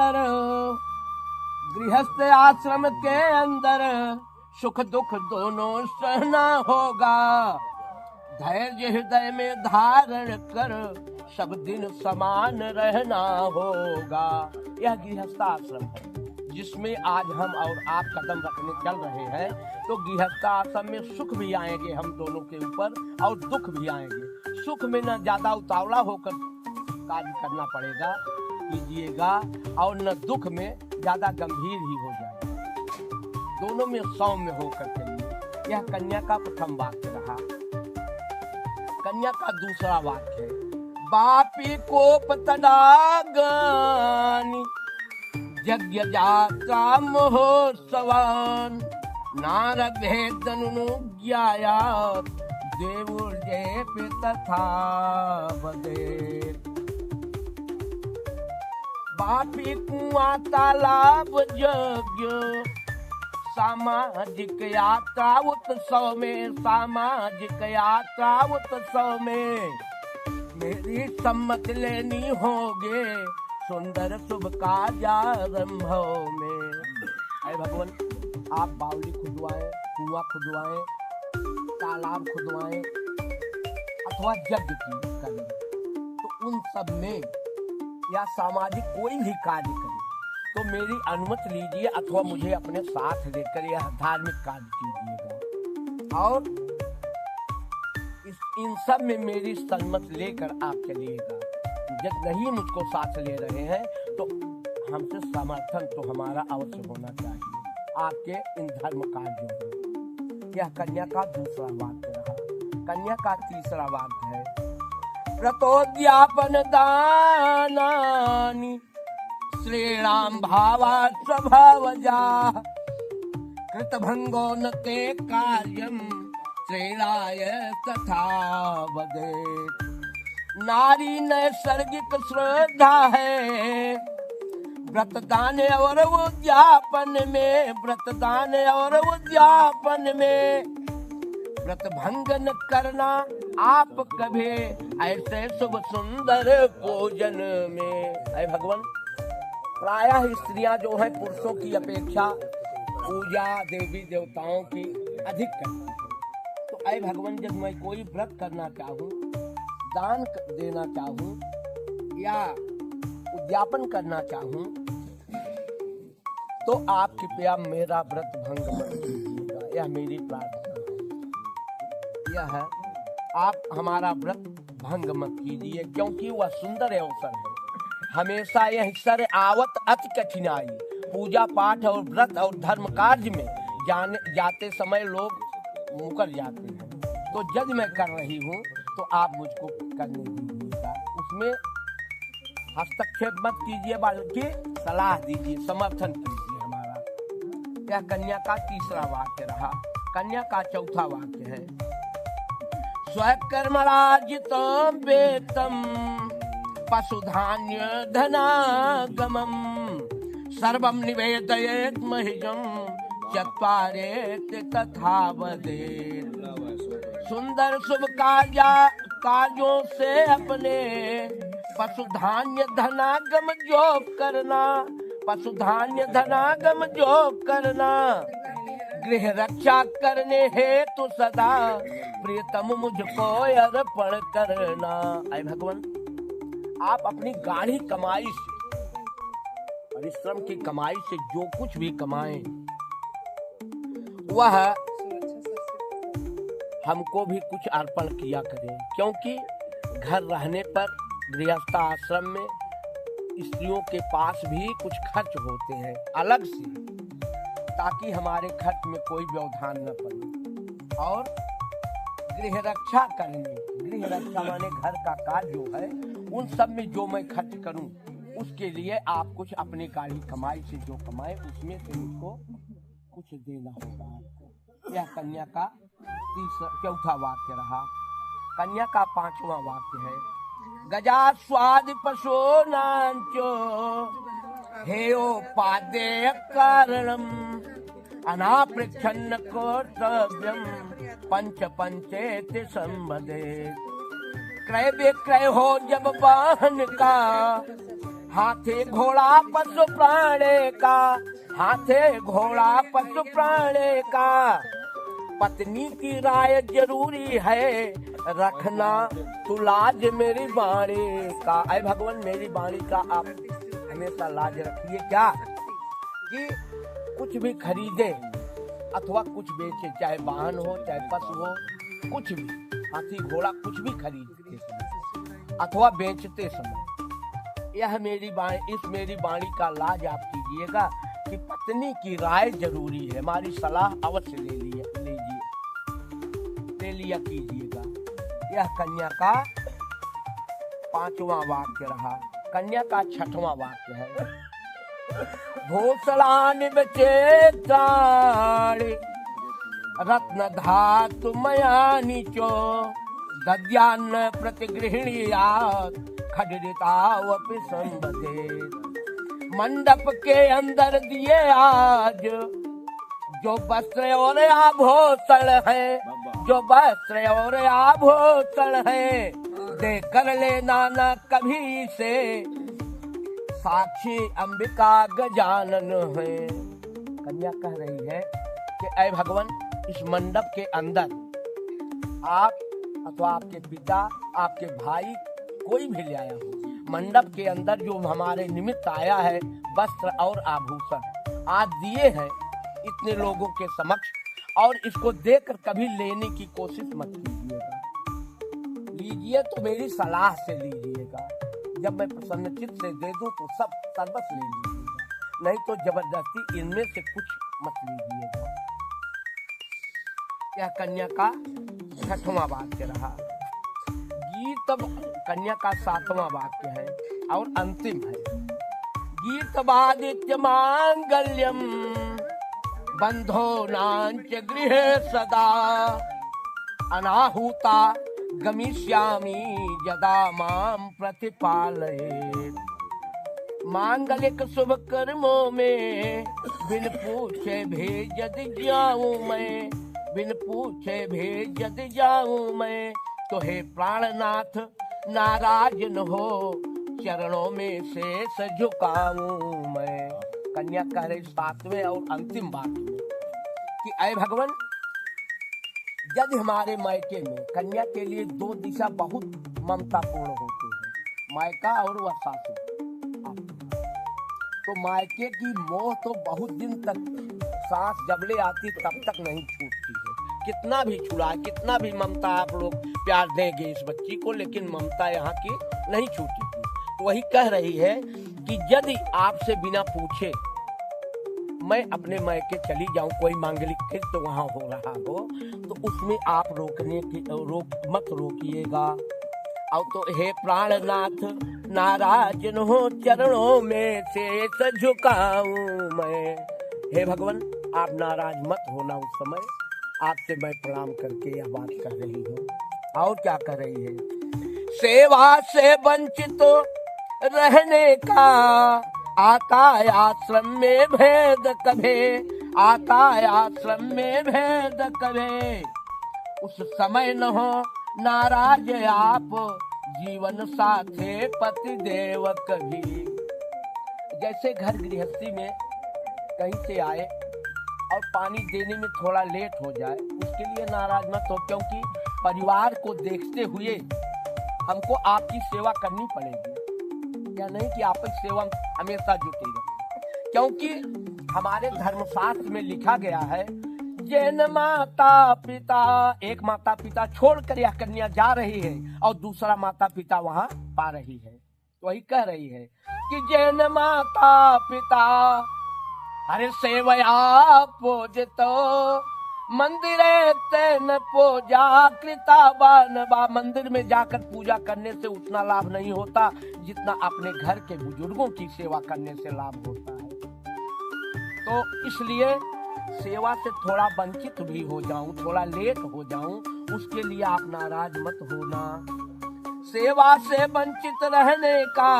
अंदर, गृहस्थ आश्रम के अंदर सुख दुख दोनों सहना होगा। धैर्य हृदय में धारण कर सब दिन समान रहना होगा। यह गृहस्थ आश्रम है जिसमें आज हम और आप कदम रखने चल रहे हैं। तो गृहस्थ आश्रम में सुख भी आएंगे हम दोनों के ऊपर और दुख भी आएंगे। सुख में न ज्यादा उतावला होकर कार्य करना पड़ेगा कीजिएगा, और न दुख में ज्यादा गंभीर ही हो जाएगा। दोनों में सौम्य होकर चलिए। यह कन्या का प्रथम वाक्य रहा। कन्या का दूसरा वाक्य है, बापी कोप तडागानी यज्ञ जाता महोत्सवान नारभेदनुज्ञाया देवुर्जे पे तथा बदे। बापी कुआं तालाब यज्ञ सामाजिक यात्रा उत्सव में, सामाजिक यात्रा उत्सव में मेरी सम्मत लेनी होगे सुंदर शुभ कार्यारंभ में। अरे भगवान, आप बावली खुदवाएं, कुआं खुदवाएं, तालाब खुदवाएं अथवा यज्ञ की करें, तो उन सब में या सामाजिक कोई भी कार्य करें तो मेरी अनुमति लीजिए अथवा मुझे अपने साथ लेकर यह धार्मिक कार्य कीजिएगा, और इन सब में मेरी सम्मति लेकर आप चलिएगा। जब नहीं मुझको साथ ले रहे हैं तो हमसे समर्थन तो हमारा अवश्य होना चाहिए आपके इन धर्म कार्यों में। यह कन्या का दूसरा वाक्य रहा। कन्या का तीसरा वाक्य है, व्रतोद्यापन दानानि श्रीराम भावा स्वभावजा कृतभंगो न ते कार्यम श्रीराय तथा वदेत्। नारी नैसर्गिक श्रद्धा है व्रतदान और उद्यापन में, व्रतदान और उद्यापन में व्रत भंग न करना आप कभी ऐसे शुभ सुंदर भोजन में। अरे भगवान, प्रायः स्त्रियां जो है पुरुषों की अपेक्षा पूजा देवी देवताओं की अधिक करती है। तो अरे भगवान, जब मैं कोई व्रत करना चाहूँ, दान देना चाहूँ या उद्यापन करना चाहूँ तो आप कृपया मेरा व्रत भंग मत कीजिएगा। यह मेरी प्रार्थना है। यह है, आप हमारा व्रत भंग मत कीजिए, क्योंकि वह सुंदर अवसर है। हमेशा यह सर आवत अति कठिनाई, पूजा पाठ और व्रत और धर्म कार्य में जाते समय लोग मुकर जाते हैं। तो जब मैं कर रही हूँ तो आप मुझको करने दीजिएगा, उसमें हस्तक्षेप मत कीजिए, बल्कि सलाह दीजिए, समर्थन कीजिए हमारा। यह कन्या का तीसरा वाक्य रहा। कन्या का चौथा वाक्य है, स्वकर्मराजितं वेतम पशुधान्य धनागमम सर्वं निवेदयेत् मह्यं चत्वारेति तथा वदेत्। सुंदर शुभ कार्यों से अपने पशुधान्य धनागम जो करना, पशुधान्य धनागम जो करना, गृह रक्षा करने हेतु सदा प्रियतम मुझको अर्पण करना। अरे भगवान, आप अपनी गाढ़ी कमाई से, परिश्रम की कमाई से जो कुछ भी कमाएं वह हमको भी कुछ अर्पण किया करें, क्योंकि घर रहने पर गृहस्थ आश्रम में स्त्रियों के पास भी कुछ खर्च होते हैं अलग से, ताकि हमारे खर्च में कोई व्यवधान न पड़े। और गृह रक्षा करने, गृह रक्षा माने घर का कार्य जो है, उन सब में जो मैं खर्च करूं उसके लिए आप कुछ अपनी गाढ़ी कमाई से जो कमाए उसमें से मुझको कुछ देना होगा आपको। यह कन्या का चौथा वाक्य रहा। कन्या का पांचवा वाक्य है, गजा स्वाद पशो नांचो हेयोपादेय कारणम अनापृच्छन्न कर्तव्यम पंच पंचेति संबदे। क्रय विक्रय हो जब वाहन का हाथे घोड़ा पशु प्राणे का, हाथे घोड़ा पशु प्राणे का, पत्नी की राय जरूरी है, रखना तू लाज मेरी वाणी का। ऐ भगवान मेरी वाणी का आप हमेशा लाज रखिए। क्या कि कुछ भी खरीदे अथवा कुछ बेचे, चाहे वाहन हो चाहे पशु हो, कुछ भी, हाथी घोड़ा कुछ भी खरीदते समय अथवा बेचते समय, यह मेरी वाणी, इस मेरी वाणी का लाज आप कीजिएगा कि पत्नी की राय जरूरी है, हमारी सलाह अवश्य ले लिया कीजिएगा। यह कन्या का 5वां वाक्य रहा। कन्या का 6वां वाक्य है, भूषणानि विचेत्राणि रत्न धातु मयानि चो, दद्यान्न प्रतिगृह्णीयात् खड्डितावपि संबधेत्। मंडप के अंदर दिए आज जो वस्त्र और आभूषण है, जो वस्त्र और आभूषण है, दे कर लेना न कभी से, साक्षी अंबिका गजानन है। कन्या कह रही है कि ऐ भगवान, इस मंडप के अंदर आप अथवा आपके पिता, आपके भाई, कोई भी ले आया हो, मंडप के अंदर जो हमारे निमित्त आया है, वस्त्र और आभूषण आज दिए हैं इतने लोगों के समक्ष, और इसको देकर कभी लेने की कोशिश मत कीजिएगा। लीजिए तो मेरी सलाह से लीजिएगा, जब मैं प्रसन्नचित्त से दे दूं तो सब सर्वस्व ले लीजिएगा, नहीं तो जबरदस्ती इनमें से कुछ मत लीजिएगा। यह कन्या का 6वां वाक्य रहा। गीत कन्या का 7वां वाक्य है और अंतिम है। गीतवादित्य मांगल्यम बंधो नांच गृह सदा, अनाहुता गमिष्यामि यदा माम प्रतिपालयेत्। मांगलिक शुभ कर्मों में बिन पूछे भेजत जाऊं मैं, बिन पूछे भेजत जाऊं मैं, तो हे प्राणनाथ नाराज न हो, चरणों में शेष झुकाऊं मैं। कन्या कह रही 7वें और अंतिम बात में कि ऐ भगवान, यदि हमारे मायके में कन्या के लिए 2 दिशा बहुत ममतापूर्ण होती है, मायका और वह सासू, तो मायके की मोह तो बहुत दिन तक सांस जबले आती तब तक नहीं छूटती है। कितना भी छुड़ा, कितना भी ममता आप लोग प्यार देंगे इस बच्ची को, लेकिन ममता यहाँ की नहीं छूटी थी। तो वही कह रही है कि यदि आपसे बिना पूछे मैं अपने मायके चली जाऊं, कोई मांगलिक फिर तो वहां हो रहा हो, तो उसमें आप मत रोकिएगा। और तो हे प्राणनाथ नाराज न हो, चरणों में शेष झुकाऊं मैं। हे भगवान, आप नाराज मत होना, उस समय आपसे मैं प्रणाम करके यह बात कर रही हूँ। और क्या कर रही है? सेवा से वंचित रहने का आता आश्रम में भेद कभे, आता आश्रम में भेद कभे, उस समय न हो नाराज आप, जीवन साथे पति देव कभी। जैसे घर गृहस्थी में कहीं से आए और पानी देने में थोड़ा लेट हो जाए, उसके लिए नाराज मत हो, क्योंकि परिवार को देखते हुए हमको आपकी सेवा करनी पड़ेगी। या नहीं कि आपकी सेवा हमेशा जुटी रहे, क्योंकि हमारे धर्मशास्त्र में लिखा गया है, जिन माता पिता, एक माता पिता छोड़कर यह कन्या जा रही है और दूसरा माता पिता वहां पा रही है, तो वही कह रही है कि जिन माता पिता अरे सेवया पूजतो मंदिरे तेन पूजा कृता बनवा। मंदिर में जाकर पूजा करने से उतना लाभ नहीं होता जितना अपने घर के बुजुर्गों की सेवा करने से लाभ होता है। तो इसलिए सेवा से थोड़ा वंचित भी हो जाऊं, थोड़ा लेट हो जाऊं, उसके लिए आप नाराज मत होना। सेवा से वंचित रहने का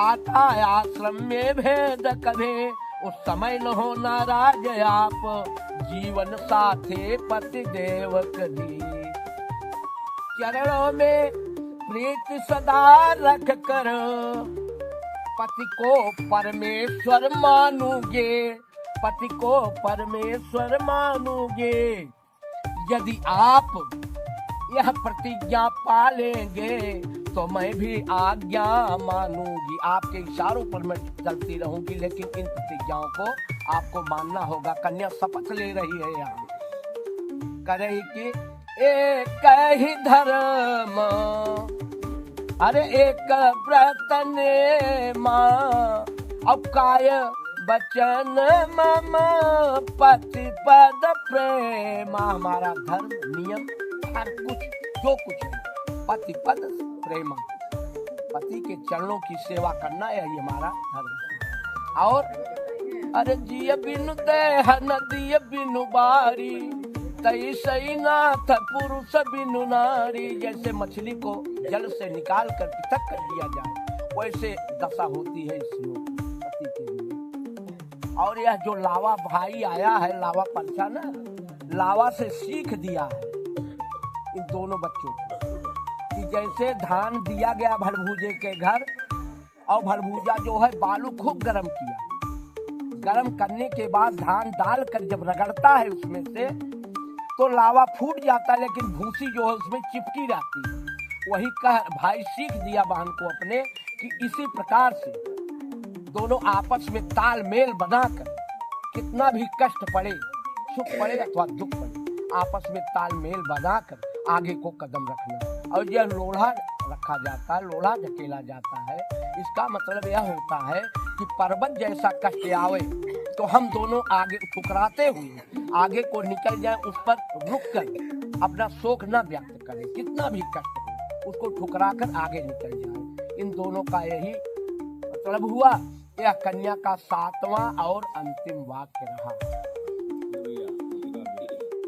आता आश्रम में भेद कभे, उस समय न हो नाराज आप, जीवन साथे पति देव कभी। चरणों में प्रीति सदा रख कर पति को परमेश्वर मानोगे, पति को परमेश्वर मानोगे। यदि आप यह प्रतिज्ञा पालेंगे तो मैं भी आज्ञा मानूंगी। आपके इशारों पर मैं चलती रहूंगी, लेकिन इन प्रतिज्ञाओं को आपको मानना होगा। कन्या शपथ ले रही है यहाँ, करे कि एक ही धर्म, अरे एक व्रत ने माँ, अब काय बचन मम पति पद प्रेम। हमारा धर्म नियम हर कुछ जो कुछ है पति पद प्रेम, पति के चरणों की सेवा करना यही हमारा धर्म है। और अरे जिय बिनु देह नदिय बिनु बारी, तई सही नाथ पुरुष बिनु नारी। जैसे मछली को जल से निकाल कर पृथक कर दिया जाए, वैसे दशा होती है इस योग पति के लिए। और यह जो लावा भाई आया है, लावा पंछा ना, लावा से सीख दिया है इन दोनों बच्चों को कि जैसे धान दिया गया भलभूजे के घर, और भलभूजा जो है बालू खूब गर्म किया, गर्म करने के बाद धान डालकर जब रगड़ता है उसमें से तो लावा फूट जाता है, लेकिन भूसी जो है उसमें चिपकी रहती है। वही कह भाई सीख दिया बहन को अपने कि इसी प्रकार से दोनों आपस में तालमेल बनाकर, कितना भी कष्ट पड़े, सुख पड़े अथवा दुख पड़े, आपस में तालमेल बनाकर आगे को कदम रखना। और यह लोढ़ा रखा जाता है, लोढ़ा धकेला जाता है, इसका मतलब यह होता है कि पर्वत जैसा कष्ट आवे तो हम दोनों आगे ठुकराते हुए आगे को निकल जाए, उस पर रुक कर अपना शोक न व्यक्त करें, कितना भी कष्ट हो उसको ठुकरा कर आगे निकल जाए। इन दोनों का यही मतलब हुआ। यह कन्या का 7वां और अंतिम वाक्य रहा।